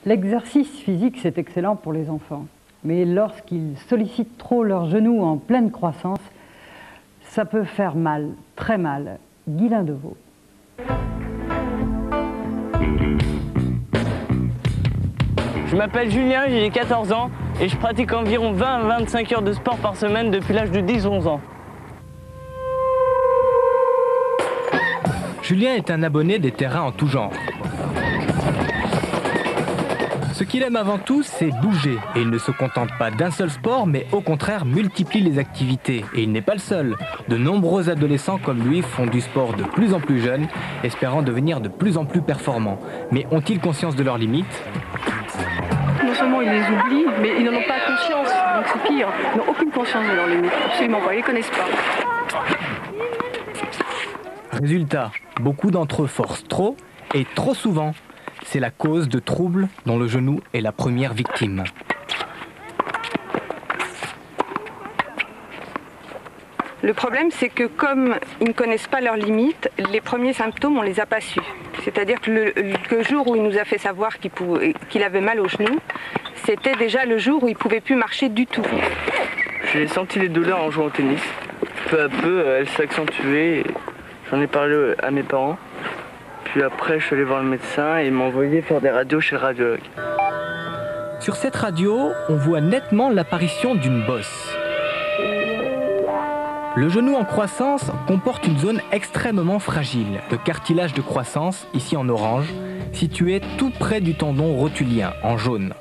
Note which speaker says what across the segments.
Speaker 1: L'exercice physique, c'est excellent pour les enfants. Mais lorsqu'ils sollicitent trop leurs genoux en pleine croissance, ça peut faire mal, très mal. Guylain Deveau.
Speaker 2: Je m'appelle Julien, j'ai 14 ans et je pratique environ 20 à 25 heures de sport par semaine depuis l'âge de 10-11 ans.
Speaker 3: Julien est un abonné des terrains en tout genre. Ce qu'il aime avant tout, c'est bouger. Et il ne se contente pas d'un seul sport, mais au contraire multiplie les activités. Et il n'est pas le seul. De nombreux adolescents comme lui font du sport de plus en plus jeunes, espérant devenir de plus en plus performants. Mais ont-ils conscience de leurs limites ?
Speaker 4: Non seulement ils les oublient, mais ils n'en ont pas conscience. Donc c'est pire. Ils n'ont aucune conscience de leurs limites. Absolument pas. Ils ne les connaissent pas.
Speaker 3: Résultat, beaucoup d'entre eux forcent trop et trop souvent. C'est la cause de troubles dont le genou est la première victime.
Speaker 4: Le problème, c'est que comme ils ne connaissent pas leurs limites, les premiers symptômes, on ne les a pas su. C'est-à-dire que le jour où il nous a fait savoir qu'il avait mal au genou, c'était déjà le jour où il ne pouvait plus marcher du tout.
Speaker 2: J'ai senti les douleurs en jouant au tennis. Peu à peu, elles s'accentuaient. J'en ai parlé à mes parents. Puis après, je suis allé voir le médecin et il m'a envoyé faire des radios chez le radiologue.
Speaker 3: Sur cette radio, on voit nettement l'apparition d'une bosse. Le genou en croissance comporte une zone extrêmement fragile, le cartilage de croissance, ici en orange, situé tout près du tendon rotulien, en jaune.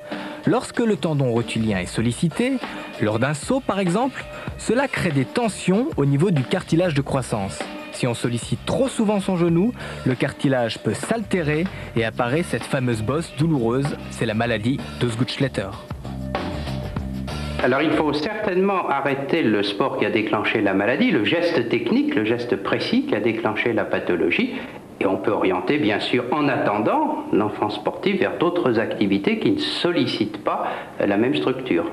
Speaker 3: Lorsque le tendon rotulien est sollicité, lors d'un saut par exemple, cela crée des tensions au niveau du cartilage de croissance. Si on sollicite trop souvent son genou, le cartilage peut s'altérer et apparaît cette fameuse bosse douloureuse. C'est la maladie d'Osgood-Schletter.
Speaker 5: Alors il faut certainement arrêter le sport qui a déclenché la maladie, le geste technique, le geste précis qui a déclenché la pathologie. Et on peut orienter bien sûr en attendant l'enfant sportif vers d'autres activités qui ne sollicitent pas la même structure.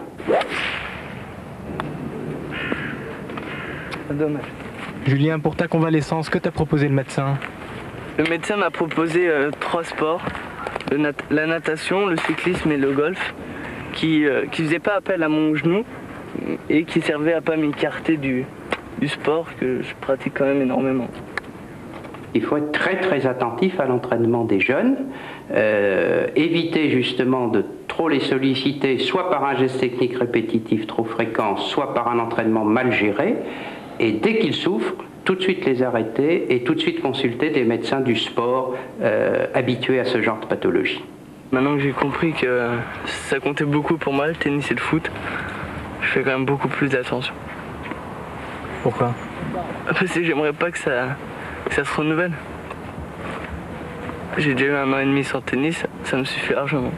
Speaker 2: Dommage.
Speaker 3: Julien, pour ta convalescence, que t'a proposé le médecin ?
Speaker 2: Le médecin m'a proposé 3 sports, la natation, le cyclisme et le golf, qui faisaient pas appel à mon genou et qui servaient à pas m'écarter du sport que je pratique quand même énormément.
Speaker 5: Il faut être très très attentif à l'entraînement des jeunes, éviter justement de trop les solliciter, soit par un geste technique répétitif trop fréquent, soit par un entraînement mal géré. Et dès qu'ils souffrent, tout de suite les arrêter et tout de suite consulter des médecins du sport habitués à ce genre de pathologie.
Speaker 2: Maintenant que j'ai compris que ça comptait beaucoup pour moi, le tennis et le foot, je fais quand même beaucoup plus d'attention.
Speaker 3: Pourquoi ?
Speaker 2: Parce que j'aimerais pas que ça se renouvelle. J'ai déjà eu 1 an et demi sans tennis, ça me suffit largement.